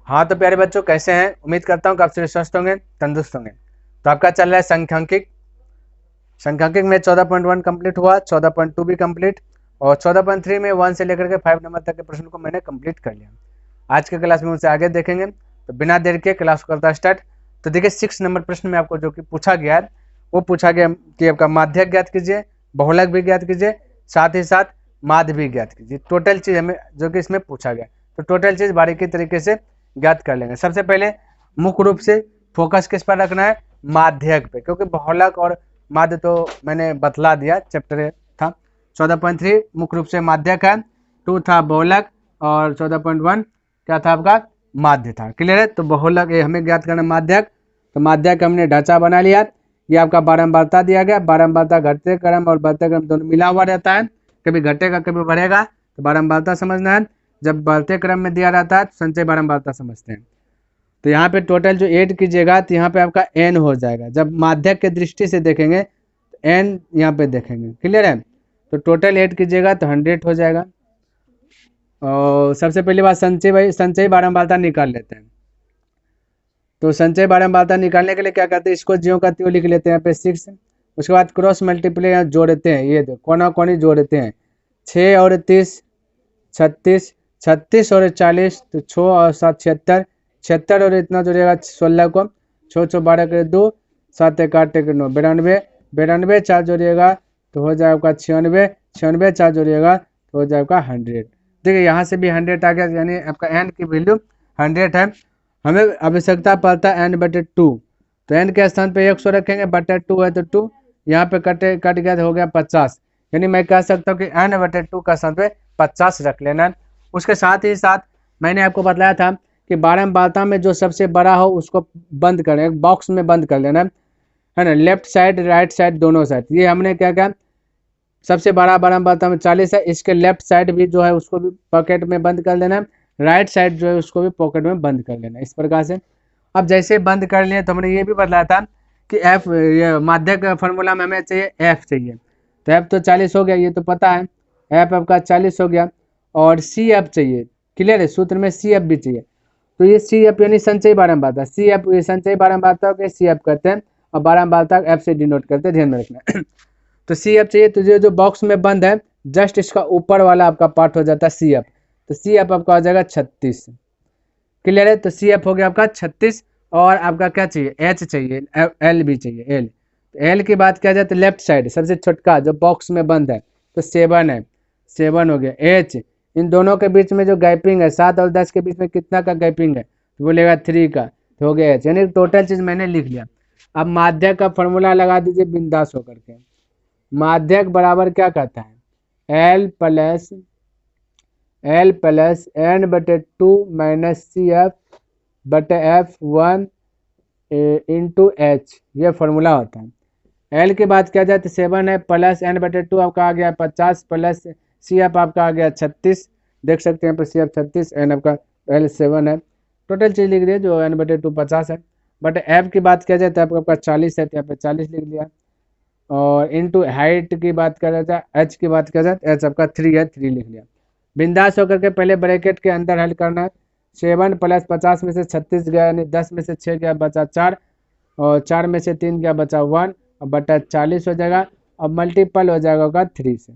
हाँ तो प्यारे बच्चों कैसे हैं, उम्मीद करता हूँ कि आप सभी स्वस्थ होंगे, तंदुरुस्त होंगे। तो आपका चल रहा है संख्यांकिक में 14.1 कंप्लीट हुआ, 14.2 भी कंप्लीट और 14.3 में 1 से लेकर के 5 नंबर तक के प्रश्न को मैंने कंप्लीट कर लिया। आज के क्लास में उनसे आगे देखेंगे, तो बिना देर के क्लास को करता स्टार्ट। तो देखिए 6 नंबर प्रश्न में आपको जो कि पूछा गया है वो पूछा गया कि आपका माध्यक ज्ञात कीजिए, बहुलक भी ज्ञात कीजिए, साथ ही साथ माध्य भी ज्ञात कीजिए। टोटल चीज हमें जो कि इसमें पूछा गया, तो टोटल चीज बारीकी तरीके से ज्ञात कर लेंगे। सबसे पहले मुख्य रूप से फोकस किस पर रखना है, माध्यक पे, क्योंकि बहुलक और माध्य तो मैंने बतला दिया, चैप्टर था। 14.3 मुख्य रूप से माध्यक है, 2 था बहुलक और 14.1 क्या था आपका माध्य था। क्लियर है। तो बहुलक ये हमें ज्ञात करना माध्यक, तो माध्यक हमने ढांचा बना लिया। ये आपका बारंबारता दिया गया, बारंबारता घटते क्रम और बढ़ते क्रम दोनों मिला हुआ रहता है, कभी घटेगा कभी बढ़ेगा, तो बारंबारता समझना है। जब बढ़ते क्रम में दिया रहता है तो संचय बारंबारता समझते हैं। तो यहाँ पे टोटल जो ऐड कीजिएगा तो यहाँ पे आपका n हो जाएगा। जब माध्यक के दृष्टि से देखेंगे तो n यहाँ पे देखेंगे। क्लियर है। तो टोटल ऐड कीजिएगा तो 100 हो जाएगा। और सबसे पहली बात संचय बारंबारता निकाल लेते हैं। तो संचय बारंबारता निकालने के लिए क्या करते हैं, इसको ज्यों का त्यों लिख लेते हैं यहाँ पे 6। उसके बाद क्रॉस मल्टीप्लाई जोड़ते हैं, ये कोना कोनी जोड़ते हैं। 6 और 30 36, 36 और 40 तो 6 और 7 76, 76 और इतना जोड़िएगा 16 को, 6 6 12 के 2, 7 1 8 1 9 92, 92 4 जोड़िएगा तो हो जाएगा 96, 96 4 जोड़िएगा तो हो जाएगा 100। देखिए यहाँ से भी 100 आ गया, यानी आपका n की वैल्यू 100 है। हमें आवश्यकता पड़ता है n/2, तो n के स्थान पे 100 रखेंगे, बटे 2 है तो 2, यहाँ पे कट गया तो हो गया 50। यानी मैं कह सकता हूँ कि n/2 का स्थान पे 50 रख लेना। उसके साथ ही साथ मैंने आपको बताया था कि बारंबारता में जो सबसे बड़ा हो उसको बंद करें, एक बॉक्स में बंद कर लेना है ना, लेफ्ट साइड राइट साइड दोनों साइड। ये हमने क्या किया, सबसे बड़ा बारंबारता में 40 है, इसके लेफ्ट साइड भी जो है उसको भी पॉकेट में बंद कर लेना, राइट साइड जो है उसको भी पॉकेट में बंद कर लेना, इस प्रकार से। अब जैसे बंद कर लिए तो हमने ये भी बताया था कि एफ, ये माध्यक फॉर्मूला में हमें चाहिए एफ चाहिए, तो एफ तो 40 हो गया, ये तो पता है, एफ आपका 40 हो गया। और सी एफ चाहिए, क्लियर है, सूत्र में सी एफ भी चाहिए। तो ये सी एफ यानी संचयी बारंबारता, सी एफ ये संचयी बारंबारता के सी एफ करते हैं और बारंबारता एफ से डिनोट करते हैं, ध्यान में रखना। तो सी एफ चाहिए, तो जो बॉक्स में बंद है जस्ट इसका ऊपर वाला आपका पार्ट हो जाता है सी एफ, तो सी एफ आपका हो जाएगा 36। क्लियर है। तो सी एफ हो गया आपका 36। और आपका क्या चाहिए, एच चाहिए, एल भी चाहिए, एल। तो एल की बात किया जाए तो लेफ्ट साइड सबसे छोटका जो बॉक्स में बंद है तो 7 है, 7 हो गया। एच, इन दोनों के बीच में जो गैपिंग है 7 और 10 के बीच में कितना का गैपिंग है, तो बोलेगा 3 का, तो हो गया एच। यानी टोटल चीज मैंने लिख लिया। अब माध्यक का फॉर्मूला लगा दीजिए बिंदास होकर के। माध्यक बराबर क्या कहता है, L plus n/2 minus C F बटे F1 इंटू एच, ये फॉर्मूला होता है। एल की बात किया जाए तो 7 है, प्लस n/2 आपका आ गया 50, प्लस सी एफ आपका आ गया 36, देख सकते हैं यहाँ पर सी एफ 36, एन आपका एल 7 है। टोटल चीज लिख दिए जो n/2 50 है। बट एफ की बात किया जाए तो आपका 40 है, तो यहाँ पे 40 लिख दिया। और इनटू हाइट की बात किया जाए, एच की बात किया जाए, एच आपका 3 है, 3 लिख लिया। बिंदास होकर के पहले ब्रैकेट के अंदर हल करना है। 7 प्लस 50 में से 36 गया, यानी 10 में से 6 गया बचा 4, और 4 में से 3 गया बचा 1, और बटा 40 हो जाएगा। अब मल्टीपल हो जाएगा होगा 3 से।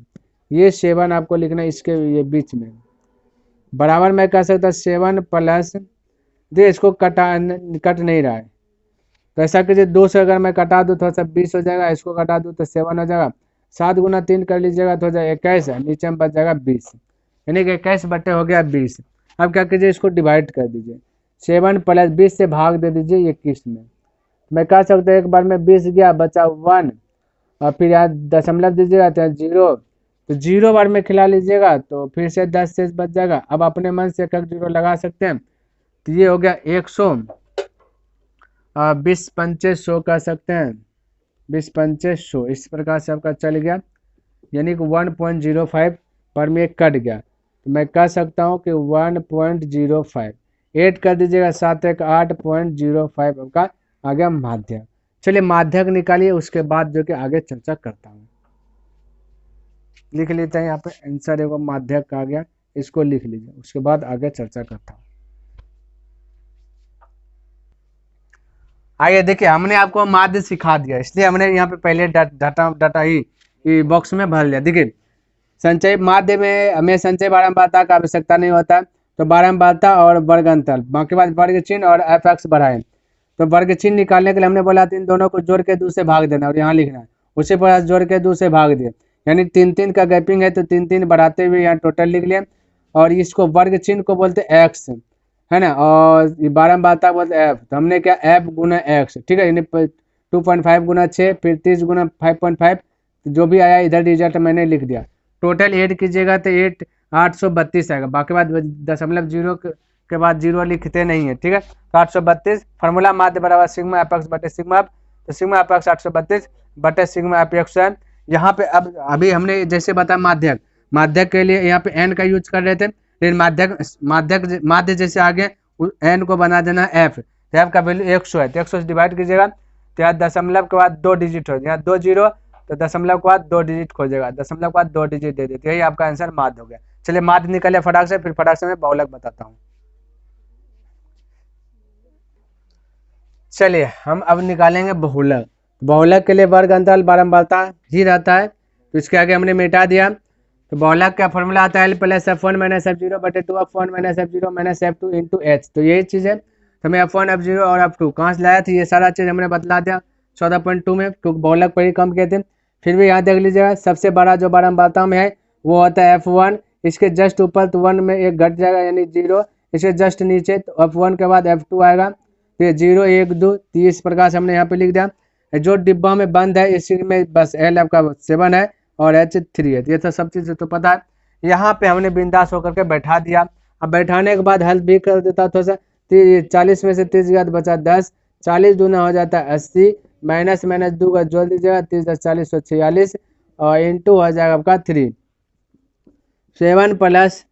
ये 7 आपको लिखना है इसके ये बीच में, बराबर मैं कह सकता 7 प्लस, देखिए इसको कट नहीं रहा है, तो ऐसा कीजिए 2 से अगर मैं कटा दूँ थोड़ा सा 20 हो जाएगा, इसको कटा दूँ तो 7 हो जाएगा। 7 गुना 3 कर लीजिएगा तो हो जाएगा 21 है, नीचे में बच जाएगा 20, यानी कि 21 बटे हो गया 20। अब क्या कीजिए इसको डिवाइड कर दीजिए, 7 प्लस 20 से भाग दे दीजिए 21 में। मैं कह सकता हूँ एक बार में 20 गया बचा 1, और फिर यहाँ दशमलव दीजिएगा तो 0, तो 0 बार में खिला लीजिएगा तो फिर से 10 से बच जाएगा। अब अपने मन से एक 0 लगा सकते हैं, तो ये हो गया 100, 20 पंचे 100 कह सकते हैं, 20 पंचे 100, इस प्रकार से आपका चल गया, यानी कि 1.05 पर में कट गया, तो मैं कह सकता हूँ कि 1.05 8 कर दीजिएगा, 7 1 8.05 आपका आ गया माध्यक। चलिए माध्यक निकालिए, उसके बाद जो कि आगे चर्चा करता हूँ। लिख लेते हैं यहाँ पे आंसर एगो माध्यक आ गया, इसको लिख लीजिए, उसके बाद आगे चर्चा करता हूँ। आइए देखिए, हमने आपको माध्य सिखा दिया, इसलिए हमने यहाँ पे पहले डाटा ही बॉक्स में भर लिया। देखिए संचय माध्य में हमें संचय बारंबारता का आवश्यकता नहीं होता, तो बारंबारता और वर्ग अंतर, बाकी बात वर्ग चिन्ह और एफ एक्स बढ़ाएं। तो वर्ग चिन्ह निकालने के लिए हमने बोला इन दोनों को जोड़ के 2 से भाग देना और यहाँ लिखना है, उसी पर जोड़ के 2 से भाग दिए, यानी 3 का गैपिंग है, तो 3 बढ़ाते हुए यहाँ टोटल लिख लिया। और इसको वर्ग चिन्ह को बोलते एक्स, है ना, और बारंबारता बोलते एफ, तो हमने क्या एफ गुना एक्स, ठीक है, यानी 2.5 गुना 6 फिर 30 गुना 5.5, जो भी आया इधर रिजल्ट मैंने लिख दिया। टोटल ऐड कीजिएगा तो 832 आएगा, बाकी बात दशमलव जीरो के बाद जीरो लिखते नहीं है, ठीक है। तो 832 फार्मूला माध्य बराबर सिग्मा एपेक्स बटे सिग्मा एफ, तो सिग्मा एपेक्स 832 बटे सिग्मा एपेक्स है। यहाँ पे अब अभी हमने जैसे बताया माध्यक के लिए यहाँ पे एन का यूज कर रहे थे, लेकिन माध्य जैसे आगे एन को बना देना एफ, तो एफ का वैल्यू 100 है, तो 100 से डिवाइड कीजिएगा, तो यहाँ दशमलव के बाद 2 डिजिट हो, यहाँ 2 जीरो, तो दशमलव के बाद 2 डिजिट खोजेगा, दशमलव के बाद 2 डिजिट दे देते, यही आपका आंसर माध्य हो गया। चलिए माध्य निकले फटाक से, फिर फटाक से मैं बहुलक बताता हूँ। चलिए हम अब निकालेंगे बहुलक। बहुलक के लिए वर्ग अंतराल बारंबारता ही रहता है, तो इसके आगे हमने मिटा दिया। तो बहुलक का फॉर्मूला आता है L plus F1 minus F0 बटे 2 F1 minus F0 minus F2 into H, तो यही चीज़ है। तो हमें F1 F0 और F2 कहाँ से लाया था, ये सारा चीज़ हमने बतला दिया 14.2 में, तो बहुलक पर ही कम किए थे। फिर भी यहाँ देख लीजिएगा, सबसे बड़ा जो बारंबारता में है वो होता है F1, इसके जस्ट ऊपर तो 1 में एक घट जाएगा यानी 0, इसके जस्ट नीचे तो F1 के बाद F2 आएगा, तो 0 1 2 3, इस प्रकार से हमने यहाँ पे लिख दिया। जो डिब्बा में बंद है इसी में बस L आपका 7 है और H 3 है, ये तो सब चीज़ तो पता है। यहाँ पे हमने बिंदास होकर के बैठा दिया। अब बैठाने के बाद हेल्प भी कर देता थोड़ा सा, 40 में से 30 गया तो बचा 10, 40 दूना हो जाता है 80, माइनस माइनस 2 का जोड़ दीजिएगा, 30 10 40 146 और इंटू हो जाएगा आपका 3, 7 प्लस,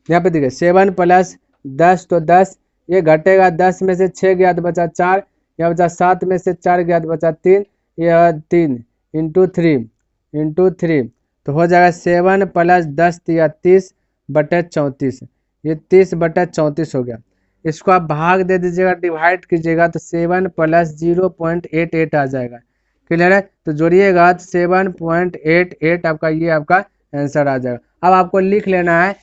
यहाँ पे देखिए 7 प्लस 10 तो 10, ये घटेगा 10 में से 6 गया तो बचा 4, यह बचा 7 में से 4 गया तो बचा 3, यह 3 इंटू 3 तो हो जाएगा 7 प्लस 10 या 30 बटे 34, ये 30 बटे 34 हो गया। इसको आप भाग दे दीजिएगा, डिवाइड कीजिएगा तो 7 प्लस 0.88 आ जाएगा, क्लियर है। तो जोड़िएगा तो 7.88 आपका ये आपका आंसर आ जाएगा। अब आपको लिख लेना है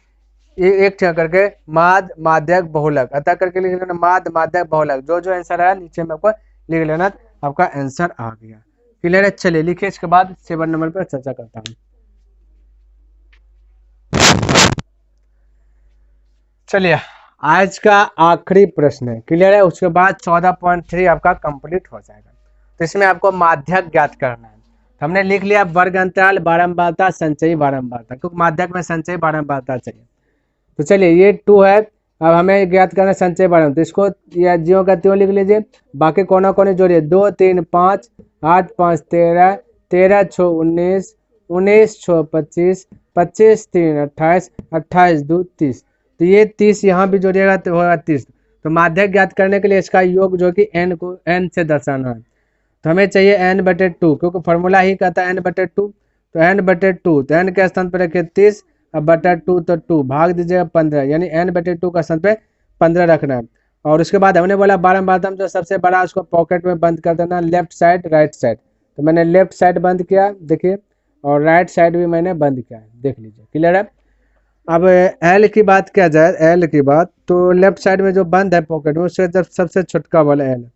एक करके माध्य माध्यक बहुलक, अतः करके लिख लेना माध्य माध्यक बहुलक, जो जो आंसर आया नीचे में आपको लिख लेना, आपका आंसर आ गया, क्लियर है। चलिए लिखिए, इसके बाद 7 नंबर पर चर्चा करता हूँ। चलिए आज का आखिरी प्रश्न है, क्लियर है, उसके बाद 14.3 आपका कंप्लीट हो जाएगा। तो इसमें आपको माध्यक ज्ञात करना है। तो हमने लिख लिया वर्ग अंतराल बारंबारता संचयी बारंबारता, क्योंकि माध्यक में संचयी बारंबारता चाहिए। तो चलिए ये 2 है, अब हमें ज्ञात करना संचय बारंबारता, तो इसको या ज्यों का त्यों लिख लीजिए, बाकी कोना कोने जोड़िए, 2 3 5 8 5 13, 13 6 19, 19 6 25, 25 3 28, 28 2 30, तो ये 30 यहाँ भी जोड़िएगा तो होगा 30। तो माध्यक ज्ञात करने के लिए इसका योग जो कि n को n से दर्शाना है, तो हमें चाहिए n/2, क्योंकि फॉर्मूला ही कहता है n/2, तो n/2, तो n के स्थान पर रखिए 30, अब बटा 2 तो 2 भाग दीजिएगा 15, यानी n/2 का स्थान पे 15 रखना है। और उसके बाद हमने बोला बारंबारता में जो सबसे बड़ा उसको पॉकेट में बंद कर देना, लेफ्ट साइड राइट साइड, तो मैंने लेफ्ट साइड बंद किया देखिए, और राइट साइड भी मैंने बंद किया, देख लीजिए, क्लियर है। अब एल की बात किया जाए, एल की बात, तो लेफ्ट साइड में जो बंद है पॉकेट में उससे जब सबसे छोटका वाला एल।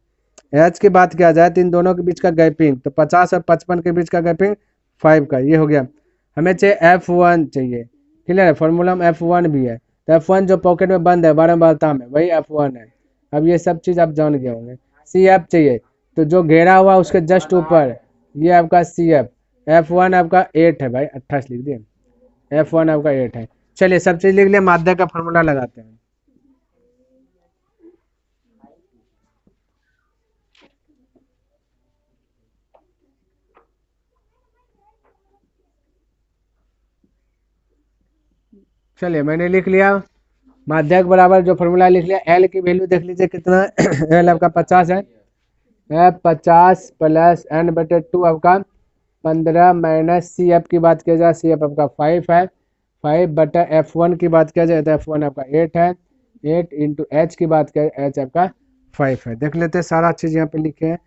एच की बात किया जाए तो इन दोनों के बीच का गैपिंग, तो 50 और 55 के बीच का गैपिंग 5 का, ये हो गया। हमें चाहिए F1 चाहिए, क्लियर है, फॉर्मूला में F1 भी है, तो F1 जो पॉकेट में बंद है बारंबारता में वही F1 है। अब ये सब चीज़ आप जान गए होंगे। CF चाहिए, तो जो घेरा हुआ उसके जस्ट ऊपर ये आपका CF, F1 आपका 8 है भाई, 28 लिख दिए, F1 आपका 8 है। चलिए सब चीज़ लिख लिया, माध्यक का फॉर्मूला लगाते हैं। चलिए मैंने लिख लिया, माध्यक बराबर जो फॉर्मूला लिख लिया, एल की वैल्यू देख लीजिए कितना है, एल आपका 50 है, 50 प्लस n/2 आपका 15 माइनस CF की बात किया जाए, CF आपका 5 है, 5 बटा F1 की बात किया जाए तो F1 आपका 8 है, 8 इंटू H की बात किया H आपका 5 है। देख लेते हैं सारा चीज़ यहाँ पे लिखे हैं।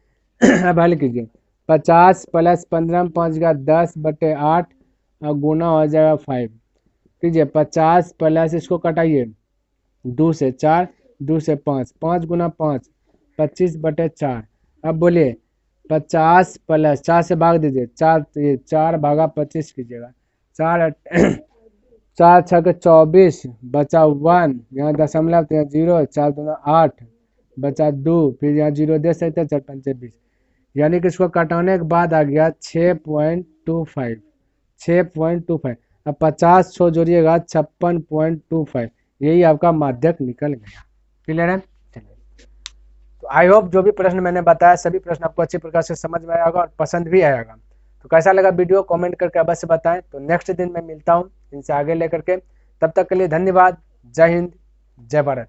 अब हल कीजिए। 50 प्लस 15 में 5 का 10/8 और गुना हो जाएगा 5। कीजिए 50 प्लस इसको कटाइए 2 से 4, 2 से 5, 5 गुना 5 25/4। अब बोलिए 50 प्लस 4 से भाग दीजिए 4, तो ये 4 भागा 25 कीजिएगा। 4 4 6 24 बचा 1, यहाँ दशमलव तो यहाँ 0, 4 दूना 8 बचा 2, फिर यहाँ 0 दे सकते हैं, 4 5 20, यानी कि इसको कटाने के बाद आ गया 6.25, 6.25। अब 50 सौ जोड़िएगा 56.25, यही आपका माध्यक निकल गया। क्लियर है? चलिए, तो आई होप जो भी प्रश्न मैंने बताया सभी प्रश्न आपको अच्छी प्रकार से समझ में आएगा और पसंद भी आएगा। तो कैसा लगा वीडियो कमेंट करके अवश्य बताएं। तो नेक्स्ट दिन मैं मिलता हूं इनसे आगे लेकर के, तब तक के लिए धन्यवाद। जय हिंद, जय भारत।